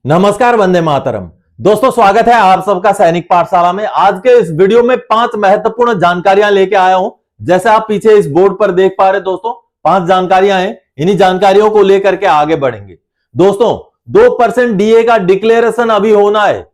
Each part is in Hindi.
नमस्कार, वंदे मातरम। दोस्तों, स्वागत है आप सबका सैनिक पाठशाला में। आज के इस वीडियो में 5 महत्वपूर्ण जानकारियां लेके आया हूं। जैसे आप पीछे इस बोर्ड पर देख पा रहे दोस्तों, 5 जानकारियां हैं। इन्हीं जानकारियों को लेकर के आगे बढ़ेंगे। दोस्तों, 2% डीए का डिक्लेरेशन अभी होना है।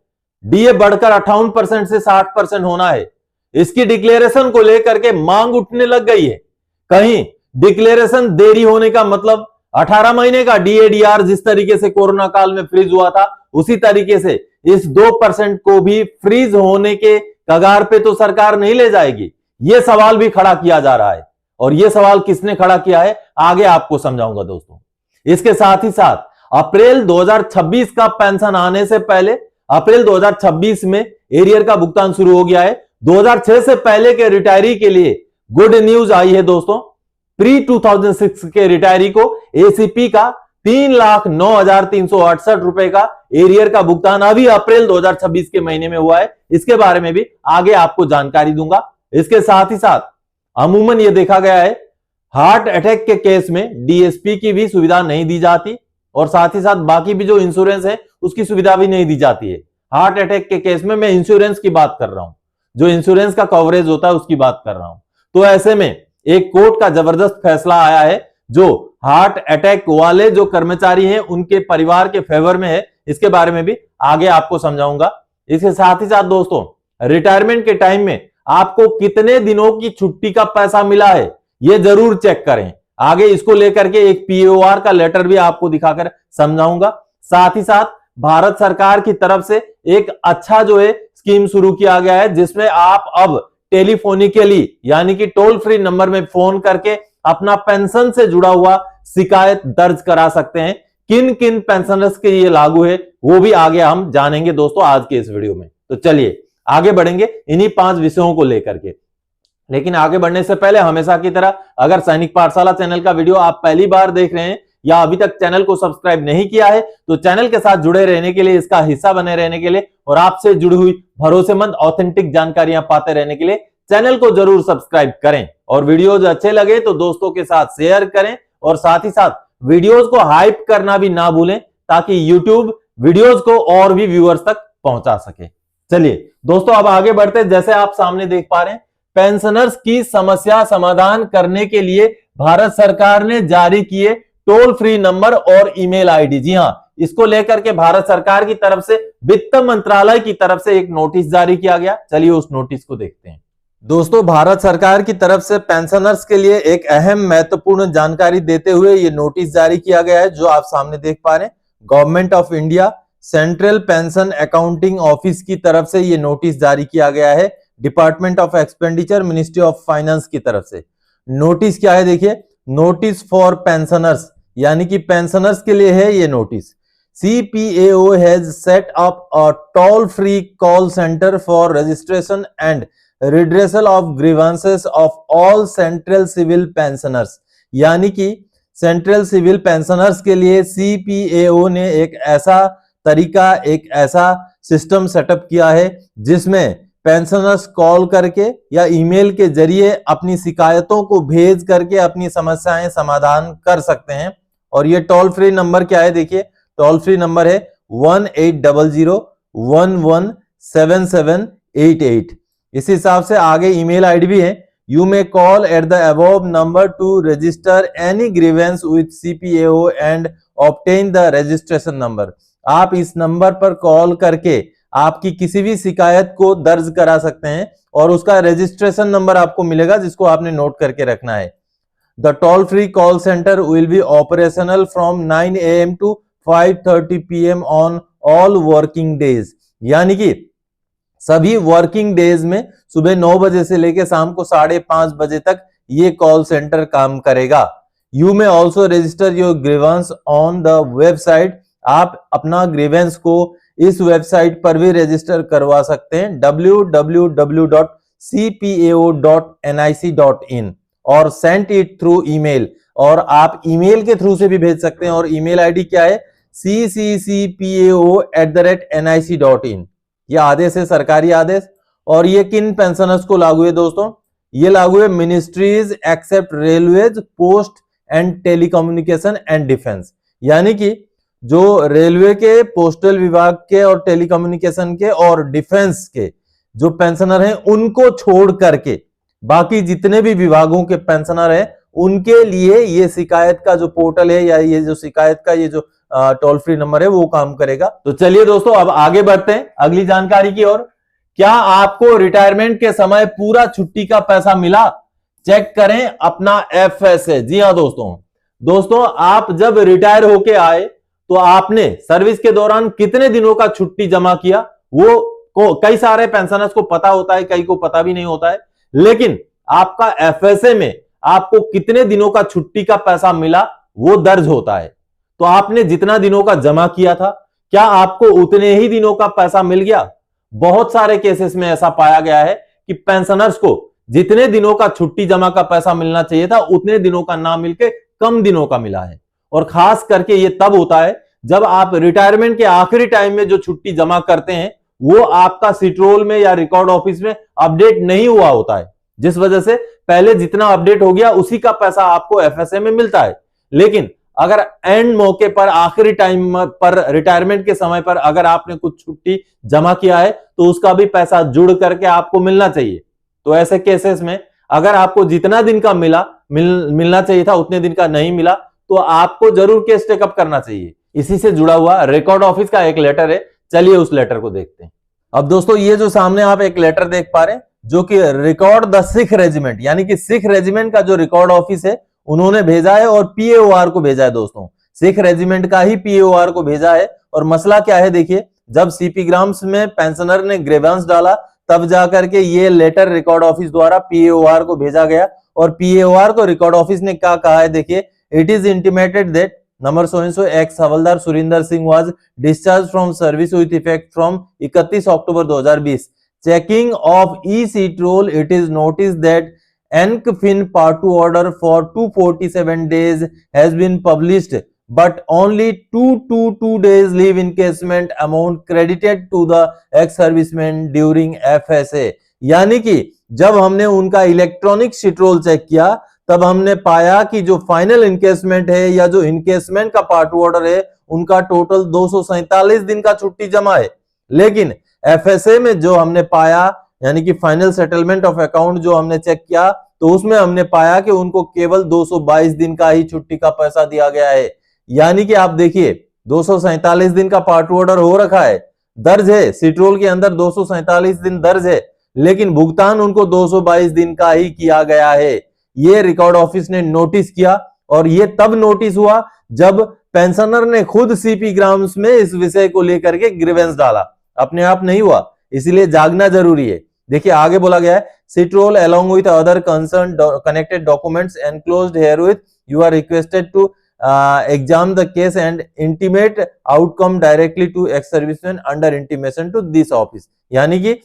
डीए बढ़कर 58% से 60% होना है। इसकी डिक्लेरेशन को लेकर के मांग उठने लग गई है। कहीं डिक्लेरेशन देरी होने का मतलब 18 महीने का डीएडीआर जिस तरीके से कोरोना काल में फ्रीज हुआ था, उसी तरीके से इस 2% को भी फ्रीज होने के कगार पे तो सरकार नहीं ले जाएगी। यह सवाल भी खड़ा किया जा रहा है। और यह सवाल किसने खड़ा किया है, आगे आपको समझाऊंगा दोस्तों। इसके साथ ही साथ अप्रैल 2026 का पेंशन आने से पहले अप्रैल 2026 में एरियर का भुगतान शुरू हो गया है। 2006 से पहले के रिटायरी के लिए गुड न्यूज आई है दोस्तों। प्री 2006 के रिटायरी को एसीपी का 3,09,368 रुपए का एरियर का भुगतान अभी अप्रैल 2026 के महीने में हुआ है। इसके बारे में भी आगे आपको जानकारी दूंगा। इसके साथ ही साथ अमूमन यह देखा गया है, हार्ट अटैक के केस में डीएसपी की भी सुविधा नहीं दी जाती और साथ ही साथ बाकी भी जो इंश्योरेंस है उसकी सुविधा भी नहीं दी जाती है। हार्ट अटैक के केस में मैं इंश्योरेंस की बात कर रहा हूं, जो इंश्योरेंस का कवरेज होता है उसकी बात कर रहा हूं। तो ऐसे में एक कोर्ट का जबरदस्त फैसला आया है जो हार्ट अटैक वाले जो कर्मचारी हैं उनके परिवार के फेवर में है। इसके बारे में भी आगे आपको समझाऊंगा। इसके साथ ही साथ दोस्तों, रिटायरमेंट के टाइम में आपको कितने दिनों की छुट्टी का पैसा मिला है यह जरूर चेक करें। आगे इसको लेकर के एक पीओआर का लेटर भी आपको दिखाकर समझाऊंगा। साथ ही साथ भारत सरकार की तरफ से एक अच्छा जो है स्कीम शुरू किया गया है, जिसमें आप अब टेलीफोनिकली यानी कि टोल फ्री नंबर में फोन करके अपना पेंशन से जुड़ा हुआ शिकायत दर्ज करा सकते हैं। किन किन पेंशनर्स के ये लागू है वो भी आगे हम जानेंगे दोस्तों आज के इस वीडियो में। तो चलिए आगे बढ़ेंगे इन्हीं 5 विषयों को लेकर के। लेकिन आगे बढ़ने से पहले हमेशा की तरह अगर सैनिक पाठशाला चैनल का वीडियो आप पहली बार देख रहे हैं या अभी तक चैनल को सब्सक्राइब नहीं किया है तो चैनल के साथ जुड़े रहने के लिए, इसका हिस्सा बने रहने के लिए और आपसे जुड़ी हुई भरोसेमंद ऑथेंटिक जानकारियां पाते रहने के लिए चैनल को जरूर सब्सक्राइब करें। और वीडियोज अच्छे लगे तो दोस्तों के साथ शेयर करें और साथ ही साथ वीडियोज को हाइप करना भी ना भूलें ताकि यूट्यूब वीडियोज को और भी व्यूअर्स तक पहुंचा सके। चलिए दोस्तों, अब आगे बढ़ते। जैसे आप सामने देख पा रहे हैं, पेंशनर्स की समस्या समाधान करने के लिए भारत सरकार ने जारी किए टोल फ्री नंबर और ईमेल आईडी। जी हां, इसको लेकर के भारत सरकार की तरफ से वित्त मंत्रालय की तरफ से एक नोटिस जारी किया गया। चलिए उस नोटिस को देखते हैं। दोस्तों, भारत सरकार की तरफ से पेंशनर्स के लिए एक अहम महत्वपूर्ण जानकारी देते हुए ये नोटिस जारी किया गया है, जो आप सामने देख पा रहे हैं। Government of India central pension accounting office की तरफ से ये नोटिस जारी किया गया है, department of expenditure ministry of finance की तरफ से। नोटिस क्या है देखिए, नोटिस फॉर पेंशनर्स यानी कि पेंशनर्स के लिए है ये notice. CPAO has set up a toll-free call center for registration and redressal of grievances of all central civil pensioners। यानी कि सेंट्रल सिविल पेंशनर्स के लिए CPAO ने एक ऐसा तरीका, एक ऐसा सिस्टम सेटअप किया है जिसमें पेंशनर्स कॉल करके या ईमेल के जरिए अपनी शिकायतों को भेज करके अपनी समस्याएं समाधान कर सकते हैं। और ये टोल फ्री नंबर क्या है देखिए, टोल फ्री नंबर है 1800117788। इस हिसाब से आगे ईमेल आईडी भी है। You may call at the above number two register any grievance with CPAO and obtain the registration number. आप इस नंबर पर कॉल करके आपकी किसी भी शिकायत को दर्ज करा सकते हैं और उसका रजिस्ट्रेशन नंबर आपको मिलेगा, जिसको आपने नोट करके रखना है। The toll-free call center will be operational from 9 AM to 5:30 PM on all working days। यानी कि सभी वर्किंग डेज में सुबह 9 बजे से लेकर शाम को 5:30 बजे तक ये कॉल सेंटर काम करेगा। You may also register your grievance on the website। आप अपना ग्रीवेंस को इस वेबसाइट पर भी रजिस्टर करवा सकते हैं, www.cpao.nic.in, और सेंड इट थ्रू ईमेल। और आप ईमेल के थ्रू से भी भेज सकते हैं और ईमेल आईडी क्या है, cccpao@nic.in। ये आदेश है, सरकारी आदेश। और ये किन पेंशनर्स को लागू है दोस्तों, ये लागू है ministries except railways, post and telecommunication and defence. यानी कि जो रेलवे के, पोस्टल विभाग के और टेलीकम्युनिकेशन के और डिफेंस के जो पेंशनर हैं उनको छोड़ करके बाकी जितने भी विभागों के पेंशनर हैं उनके लिए ये शिकायत का जो पोर्टल है या ये जो शिकायत का ये जो टोल फ्री नंबर है वो काम करेगा। तो चलिए दोस्तों अब आगे बढ़ते हैं अगली जानकारी की ओर। क्या आपको रिटायरमेंट के समय पूरा छुट्टी का पैसा मिला? चेक करें अपना एफएसए। जी हां दोस्तों आप जब रिटायर होके आए तो आपने सर्विस के दौरान कितने दिनों का छुट्टी जमा किया वो कई सारे पेंशनर्स को पता होता है, कई को पता भी नहीं होता है, लेकिन आपका एफएसए में आपको कितने दिनों का छुट्टी का पैसा मिला वो दर्ज होता है। तो आपने जितना दिनों का जमा किया था क्या आपको उतने ही दिनों का पैसा मिल गया? बहुत सारे केसेस में ऐसा पाया गया है कि पेंशनर्स को जितने दिनों का छुट्टी जमा का पैसा मिलना चाहिए था उतने दिनों का ना मिलके कम दिनों का मिला है। और खास करके ये तब होता है जब आप रिटायरमेंट के आखिरी टाइम में जो छुट्टी जमा करते हैं वो आपका सिट्रोल में या रिकॉर्ड ऑफिस में अपडेट नहीं हुआ होता है, जिस वजह से पहले जितना अपडेट हो गया उसी का पैसा आपको एफएसए में मिलता है। लेकिन अगर एंड मौके पर आखिरी टाइम पर रिटायरमेंट के समय पर अगर आपने कुछ छुट्टी जमा किया है तो उसका भी पैसा जुड़ करके आपको मिलना चाहिए। तो ऐसे केसेस में अगर आपको जितना दिन का मिलना चाहिए था उतने दिन का नहीं मिला तो आपको जरूर केस टेकअप करना चाहिए। इसी से जुड़ा हुआ रिकॉर्ड ऑफिस का एक लेटर है, चलिए उस लेटर को देखते हैं। अब दोस्तों ये जो सामने आप एक लेटर देख पा रहे हैं जो कि रिकॉर्ड द सिख रेजिमेंट यानी कि सिख रेजिमेंट का जो रिकॉर्ड ऑफिस है उन्होंने भेजा है और पीएओआर को भेजा है। दोस्तों सिख रेजिमेंट का ही पीएओआर को भेजा है। और मसला क्या है देखिए, जब सीपी ग्राम्स में पेंशनर ने ग्रीवेंस डाला तब जाकर के ये लेटर रिकॉर्ड ऑफिस द्वारा पीएओआर को भेजा गया और पीएओआर को रिकॉर्ड ऑफिस ने क्या कहा है देखिए, it is intimated that number so ex हवलदार Surinder Singh was discharged from service with effect from 31 October 2020। Checking of E sheet roll, it is notice that NCFIN Part 2 order for 247 days has been published, but only 222 days leave encashment amount credited to the ex-serviceman during FSA। यानी कि जब हमने उनका इलेक्ट्रॉनिक शीट्रोल चेक किया तब हमने पाया कि जो फाइनल इनकेसमेंट है या जो इनकेसमेंट का पार्ट ऑर्डर है उनका टोटल 247 दिन का छुट्टी जमा है। लेकिन एफएसए में जो हमने पाया यानी कि फाइनल सेटलमेंट ऑफ अकाउंट जो हमने चेक किया तो उसमें हमने पाया कि उनको केवल 222 दिन का ही छुट्टी का पैसा दिया गया है। यानी कि आप देखिए 247 दिन का पार्ट ऑर्डर हो रखा है, दर्ज है सिट्रोल के अंदर 247 दिन दर्ज है, लेकिन भुगतान उनको 222 दिन का ही किया गया है। ये रिकॉर्ड ऑफिस ने नोटिस किया और ये तब नोटिस हुआ जब पेंशनर ने खुद सीपी ग्राम्स में इस विषय को लेकर के ग्रीवेंस डाला, अपने आप नहीं हुआ, इसलिए जागना जरूरी है। देखिए आगे बोला गया है, सिट्रोल along with other concerned connected documents enclosed herewith you are requested to examine the case and intimate outcome directly to ex-serviceman under intimation to this office। यानी कि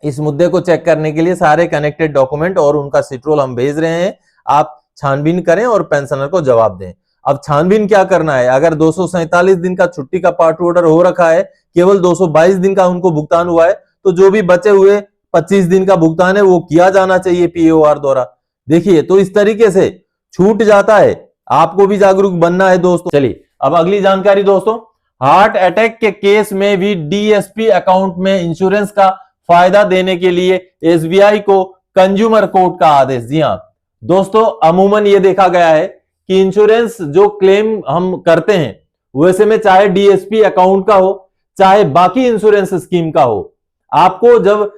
इस मुद्दे को चेक करने के लिए सारे कनेक्टेड डॉक्यूमेंट और उनका सिट्रोल हम भेज रहे हैं, आप छानबीन करें और पेंशनर को जवाब दें। अब छानबीन क्या करना है, अगर 247 दिन का छुट्टी का पार्ट ऑर्डर हो रखा है, केवल 222 दिन का उनको भुगतान हुआ है, तो जो भी बचे हुए 25 दिन का भुगतान है वो किया जाना चाहिए पीओआर द्वारा। देखिए तो इस तरीके से छूट जाता है, आपको भी जागरूक बनना है दोस्तों। चलिए अब अगली जानकारी दोस्तों, हार्ट अटैक के केस में भी डीएसपी अकाउंट में इंश्योरेंस का फायदा देने के लिए एसबीआई को कंज्यूमर कोर्ट का आदेश। जी हां दोस्तों, अमूमन ये देखा गया है कि इंश्योरेंस जो क्लेम हम करते हैं वैसे में चाहे डीएसपी अकाउंट का हो चाहे बाकी इंश्योरेंस स्कीम का हो, आपको जब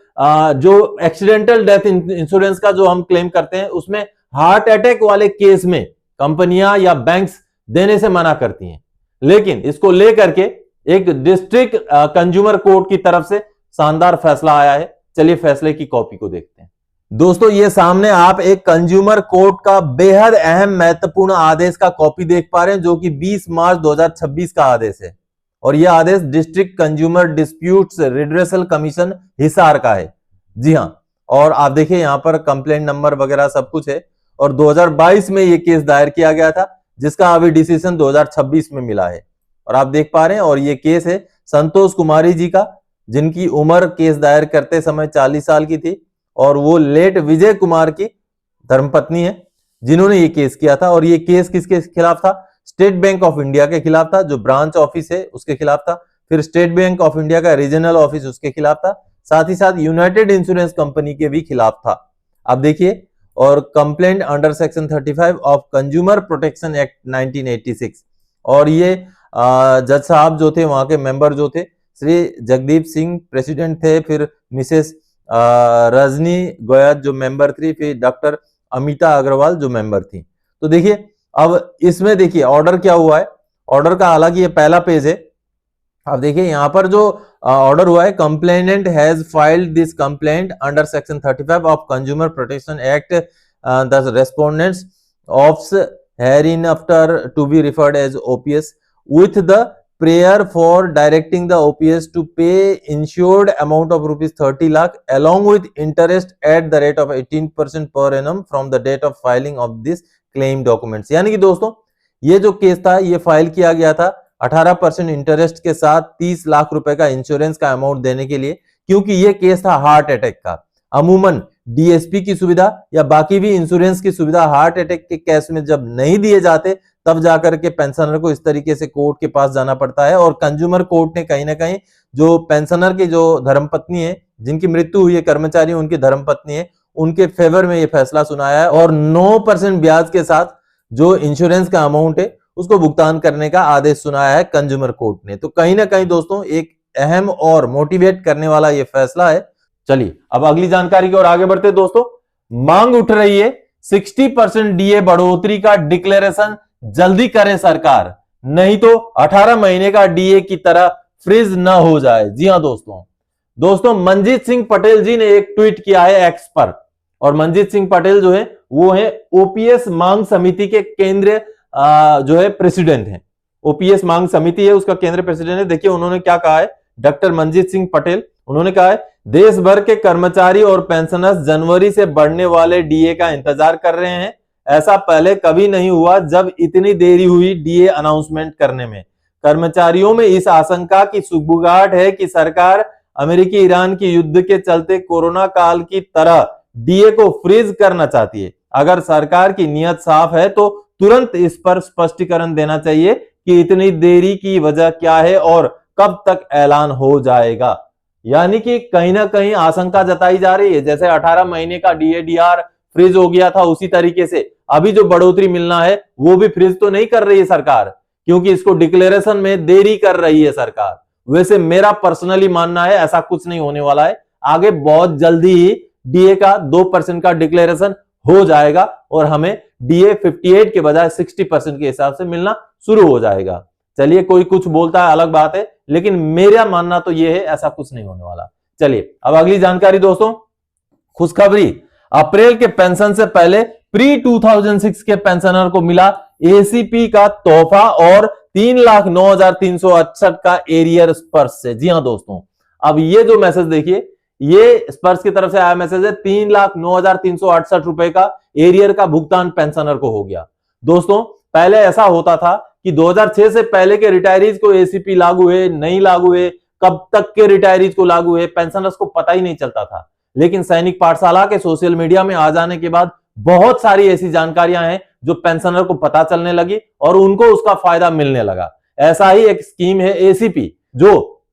जो एक्सीडेंटल डेथ इंश्योरेंस का जो हम क्लेम करते हैं उसमें हार्ट अटैक वाले केस में कंपनियां या बैंक्स देने से मना करती हैं, लेकिन इसको लेकर के एक डिस्ट्रिक्ट कंज्यूमर कोर्ट की तरफ से शानदार फैसला आया है। चलिए फैसले की कॉपी को देखते हैं। दोस्तों ये सामने आप एक कंज्यूमर कोर्ट का बेहद अहम महत्वपूर्ण आदेश का कॉपी देख पा रहे हैं जो कि 20 मार्च 2026 का आदेश है और यह आदेश district consumer disputes redressal commission Hisar का है। जी हां, और आप देखिए यहां पर कंप्लेंट नंबर वगैरह सब कुछ है और 2022 में यह केस दायर किया गया था जिसका अभी डिसीजन 2026 में मिला है और आप देख पा रहे हैं। और यह केस है संतोष कुमारी जी का, जिनकी उम्र केस दायर करते समय 40 साल की थी और वो लेट विजय कुमार की धर्मपत्नी है जिन्होंने ये केस किया था। और ये केस किसके खिलाफ था, स्टेट बैंक ऑफ इंडिया के खिलाफ था, जो ब्रांच ऑफिस है उसके खिलाफ था, फिर स्टेट बैंक ऑफ इंडिया का रीजनल ऑफिस उसके खिलाफ था, साथ ही साथ यूनाइटेड इंश्योरेंस कंपनी के भी खिलाफ था। अब देखिए, और complaint under section 35 of consumer protection act 1986, और ये जज साहब जो थे वहां के मेंबर जो थे, श्री जगदीप सिंह प्रेसिडेंट थे, फिर मिसेस रजनी गोयल जो मेंबर थी, फिर डॉक्टर अमिता अग्रवाल जो मेंबर थी। तो देखिए, अब इसमें देखिए ऑर्डर क्या हुआ है। ऑर्डर का हालांकि ये पहला पेज है। अब देखिए यहां पर जो ऑर्डर हुआ है, complainant has filed this complaint under section 35 of consumer protection act, the respondents OPs herein after to be referred as OPs with the prayer for directing the OPS to pay insured amount of rupees 30 lakh along with interest at the rate of 18% per annum from the date of filing of this claim documents। यानी कि दोस्तों ये जो केस था ये फाइल किया गया था 18% इंटरेस्ट के साथ 30 लाख रुपए का इंश्योरेंस का अमाउंट देने के लिए, क्योंकि ये केस था हार्ट अटैक का। अमूमन डीएसपी की सुविधा या बाकी भी इंश्योरेंस की सुविधा हार्ट अटैक के केस में जब नहीं दिए जाते तब जाकर के पेंशनर को इस तरीके से कोर्ट के पास जाना पड़ता है। और कंज्यूमर कोर्ट ने कहीं ना कहीं जो पेंशनर की जो धर्मपत्नी है, जिनकी मृत्यु हुई है, कर्मचारी उनकी धर्मपत्नी है, उनके फेवर में ये फैसला सुनाया है और 9% ब्याज के साथ जो इंश्योरेंस का अमाउंट है उसको भुगतान करने का आदेश सुनाया है कंज्यूमर कोर्ट ने। तो कहीं ना कहीं दोस्तों एक अहम और मोटिवेट करने वाला ये फैसला है। चलिए अब अगली जानकारी की ओर आगे बढ़ते दोस्तों। मांग उठ रही है 60% डीए बढ़ोतरी का डिक्लेरेशन जल्दी करे सरकार, नहीं तो 18 महीने का डीए की तरह फ्रीज न हो जाए। जी हां दोस्तों मनजीत सिंह पटेल जी ने एक ट्वीट किया है एक्स पर, और मनजीत सिंह पटेल जो है वो है ओपीएस मांग समिति के केंद्रीय जो है प्रेसिडेंट है। ओपीएस मांग समिति है उसका केंद्रीय प्रेसिडेंट है। देखिए उन्होंने क्या कहा है, डॉक्टर मनजीत सिंह पटेल, उन्होंने कहा है देश भर के कर्मचारी और पेंशनर्स जनवरी से बढ़ने वाले डीए का इंतजार कर रहे हैं। ऐसा पहले कभी नहीं हुआ जब इतनी देरी हुई डीए अनाउंसमेंट करने में। कर्मचारियों में इस आशंका की सुगबुगाहट है कि सरकार अमेरिकी ईरान की युद्ध के चलते कोरोना काल की तरह डीए को फ्रीज करना चाहती है। अगर सरकार की नीयत साफ है तो तुरंत इस पर स्पष्टीकरण देना चाहिए कि इतनी देरी की वजह क्या है और कब तक ऐलान हो जाएगा। यानी कि कहीं ना कहीं आशंका जताई जा रही है, जैसे 18 महीने का डीएडीआर फ्रीज हो गया था उसी तरीके से अभी जो बढ़ोतरी मिलना है वो भी फ्रीज तो नहीं कर रही है सरकार, क्योंकि इसको डिक्लेरेशन में देरी कर रही है सरकार। वैसे मेरा पर्सनली मानना है ऐसा कुछ नहीं होने वाला है, आगे बहुत जल्दी ही डीए का 2% का डिक्लेरेशन हो जाएगा और हमें डीए 58 के बजाय 60% के हिसाब से मिलना शुरू हो जाएगा। चलिए कोई कुछ बोलता है अलग बात है, लेकिन मेरा मानना तो यह है ऐसा कुछ नहीं होने वाला। चलिए अब अगली जानकारी दोस्तों, खुशखबरी, अप्रैल के पेंशन से पहले प्री 2006 के पेंशनर को मिला एसीपी का तोहफा और 3,09,368 का एरियर स्पर्श से। जी हां दोस्तों, अब ये जो मैसेज देखिए, ये स्पर्श की तरफ से आया मैसेज है, 3,09,368 रुपए का एरियर का भुगतान पेंशनर को हो गया। दोस्तों पहले ऐसा होता था कि 2006 से पहले के रिटायरीज को एसीपी लागू है नहीं लागू है, कब तक के रिटायरीज को लागू है, पेंशनर्स को पता ही नहीं चलता था। लेकिन सैनिक पाठशाला के सोशल मीडिया में आ जाने के बाद बहुत सारी ऐसी जानकारियां हैं जो पेंशनर को पता चलने लगी और उनको उसका फायदा मिलने लगा। ऐसा ही एक स्कीम है एसीपी, जो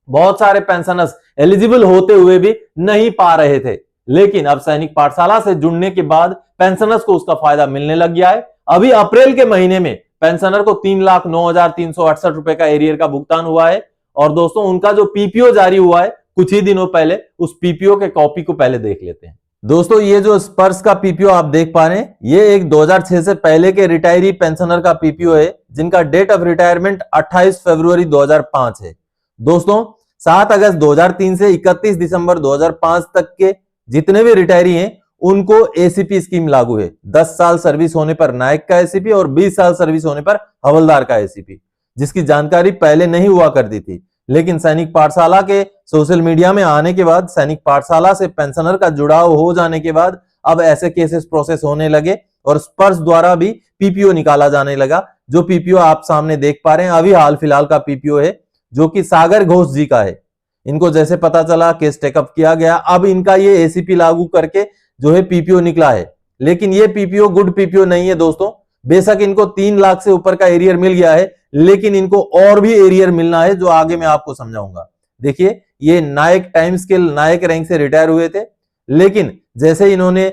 बहुत सारे पेंशनर्स एलिजिबल होते हुए भी नहीं पा रहे थे, लेकिन अब सैनिक पाठशाला से जुड़ने के बाद पेंशनर्स को उसका फायदा मिलने लग गया है। अभी अप्रैल के महीने में पेंशनर को 3,09,368 रुपए का एरियर का भुगतान हुआ है। और दोस्तों उनका जो पीपीओ जारी हुआ है कुछ ही दिनों पहले, उस पीपीओ के कॉपी को पहले देख लेते हैं। दोस्तों ये जो स्पर्श का पीपीओ आप देख पा रहे हैं, ये एक 2006 से पहले के रिटायरी पेंशनर का पीपीओ है, जिनका डेट ऑफ रिटायरमेंट 28 फरवरी 2005 है। दोस्तों 7 अगस्त 2003 से 31 दिसंबर 2005 तक के जितने भी रिटायरी हैं उनको एसीपी स्कीम लागू है। 10 साल सर्विस होने पर नायक का एसीपी और 20 साल सर्विस होने पर हवलदार का एसीपी, जिसकी जानकारी पहले नहीं हुआ करती थी। लेकिन सैनिक पाठशाला के सोशल मीडिया में आने के बाद, सैनिक पाठशाला से पेंशनर का जुड़ाव हो जाने के बाद अब ऐसे केसेस प्रोसेस होने लगे और स्पर्श द्वारा भी पीपीओ निकाला जाने लगा। जो पीपीओ आप सामने देख पा रहे हैं अभी हाल फिलहाल का पीपीओ है, जो कि सागर घोष जी का है। इनको जैसे पता चला केस टेकअप किया गया, अब इनका ये एसीपी लागू करके जो है पीपीओ निकला है। लेकिन ये पीपीओ गुड पीपीओ नहीं है दोस्तों, बेशक इनको 3 लाख से ऊपर का एरियर मिल गया है, लेकिन इनको और भी एरियर मिलना है, जो आगे मैं आपको समझाऊंगा। देखिए, ये नायक टाइम स्केल नायक रैंक से रिटायर हुए थे, लेकिन जैसे इन्होंने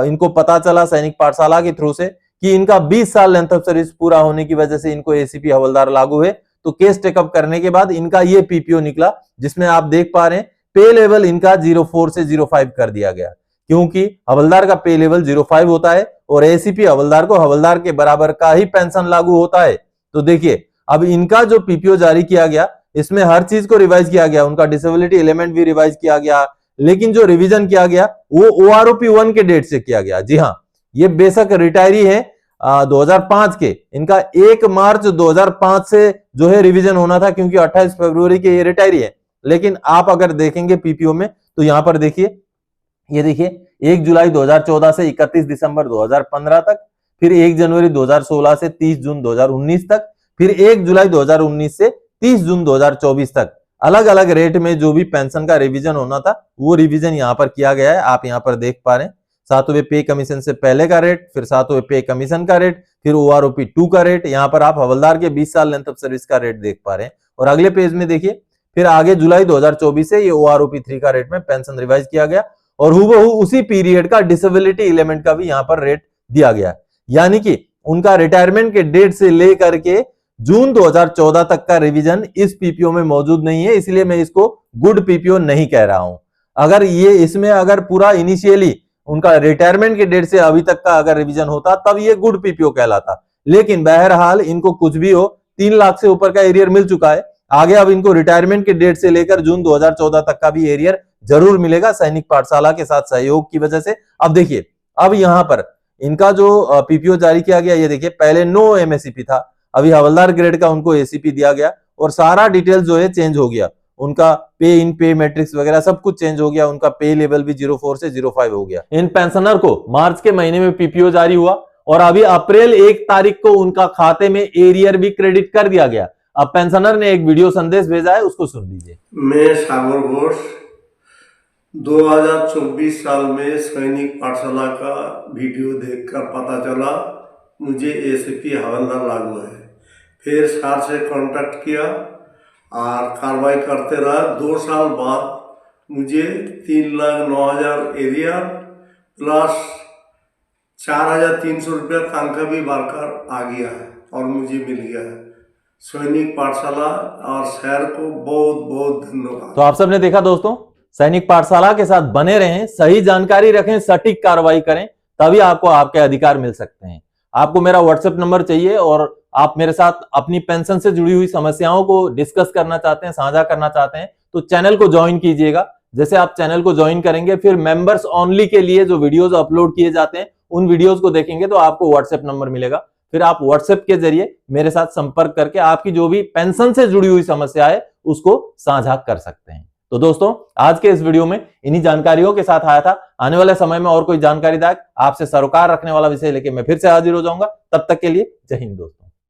इनको पता चला सैनिक पाठशाला के थ्रू से कि इनका 20 साल लेंथ ऑफ सर्विस पूरा होने की वजह से इनको एसीपी हवलदार लागू है, तो केस टेकअप करने के बाद इनका ये पीपीओ निकला, जिसमें आप देख पा रहे हैं पे लेवल इनका 04 से 05 कर दिया गया, क्योंकि हवलदार का पे लेवल 05 होता है और एसीपी हवलदार को हवलदार के बराबर का ही पेंशन लागू होता है। तो देखिए, अब इनका जो पीपीओ जारी किया गया, इसमें हर चीज को रिवाइज किया गया, उनका डिसेबिलिटी एलिमेंट भी रिवाइज किया गया, लेकिन जो रिवीजन किया गया वो ओआरओपी 1 के डेट से किया गया। जी हाँ, ये बेशक रिटायरी है 2005 के, इनका 1 मार्च 2005 से जो है रिवीजन होना था, क्योंकि 28 फरवरी के ये रिटायरी है। लेकिन आप अगर देखेंगे पीपीओ में, तो यहां पर देखिए, ये देखिए 1 जुलाई 2014 से 31 दिसंबर 2015 तक, फिर 1 जनवरी 2016 से 30 जून 2019 तक, फिर 1 जुलाई 2019 से 30 जून 2024 तक अलग अलग रेट में जो भी पेंशन का रिवीजन होना था वो रिवीजन यहां पर किया गया है। आप यहां पर देख पा रहे हैं 7वें पे कमीशन से पहले का रेट, फिर 7वें पे कमीशन का रेट, फिर ओआरओपी 2 का रेट, यहां पर आप हवलदार के 20 साल लेंथ ऑफ सर्विस का रेट देख पा रहे हैं। और अगले पेज में देखिए, फिर आगे जुलाई 2024 से ये ओआरओपी 3 का रेट में पेंशन रिवाइज किया गया, और हूबहू उसी पीरियड का डिसेबिलिटी एलिमेंट का भी यहां पर रेट दिया गया। यानी कि उनका रिटायरमेंट के डेट से लेकर के जून 2014 तक का रिवीजन इस पीपीओ में मौजूद नहीं है, इसलिए मैं इसको गुड पीपीओ नहीं कह रहा हूं। अगर ये इसमें अगर पूरा इनिशियली उनका रिटायरमेंट के डेट से अभी तक का अगर रिवीजन होता, तब ये गुड पीपीओ कहलाता। लेकिन बहरहाल इनको कुछ भी हो, 3 लाख से ऊपर का एरियर मिल चुका है, आगे अब इनको रिटायरमेंट के डेट से लेकर जून 2014 तक का भी एरियर जरूर मिलेगा सैनिक पाठशाला के साथ सहयोग की वजह से। अब देखिए, अब यहां पर इनका जो पीपीओ जारी किया गया, ये देखिए पहले नो एमएससीपी था, अभी हवलदार ग्रेड का उनको एसीपी दिया गया, और सारा डिटेल जो है चेंज हो गया, उनका पे इन पे मैट्रिक्स वगैरह सब कुछ चेंज हो गया, उनका पे लेवल भी 04 से 05 हो गया। इन पेंशनर को मार्च के महीने में पीपीओ जारी हुआ, और अभी अप्रैल 1 तारीख को उनका खाते में एरियर भी क्रेडिट कर दिया गया। अब पेंशनर ने एक वीडियो संदेश भेजा है, उसको सुन लीजिए। मैं सागर घोष 2024 साल में सैनिक पाठशाला का वीडियो देखकर पता चला मुझे एसीपी हवलदार लागू है। फिर सर से कांटेक्ट किया और कार्रवाई करते रहा। 2 साल बाद मुझे 3,09,000 एरियर प्लस 4,300 रुपया तनख्वाह भी बढ़कर आ गया है और मुझे मिल गया है। सैनिक पाठशाला और शहर को बहुत बहुत धन्यवाद। तो आप सबने देखा दोस्तों, सैनिक पाठशाला के साथ बने रहें, सही जानकारी रखें, सटीक कार्रवाई करें, तभी आपको आपके अधिकार मिल सकते हैं। आपको मेरा व्हाट्सएप नंबर चाहिए और आप मेरे साथ अपनी पेंशन से जुड़ी हुई समस्याओं को डिस्कस करना चाहते हैं, साझा करना चाहते हैं, तो चैनल को ज्वाइन कीजिएगा। जैसे आप चैनल को ज्वाइन करेंगे, फिर मेंबर्स ओनली के लिए जो वीडियोस अपलोड किए जाते हैं, उन वीडियोस को देखेंगे तो आपको व्हाट्सएप नंबर मिलेगा। फिर आप व्हाट्सएप के जरिए मेरे साथ संपर्क करके आपकी जो भी पेंशन से जुड़ी हुई समस्या है उसको साझा कर सकते हैं। तो दोस्तों, आज के इस वीडियो में इन्हीं जानकारियों के साथ आया था। आने वाले समय में और कोई जानकारीदायक आपसे सरोकार रखने वाला विषय लेके मैं फिर से हाजिर हो जाऊंगा। तब तक के लिए जय हिंद दोस्तों।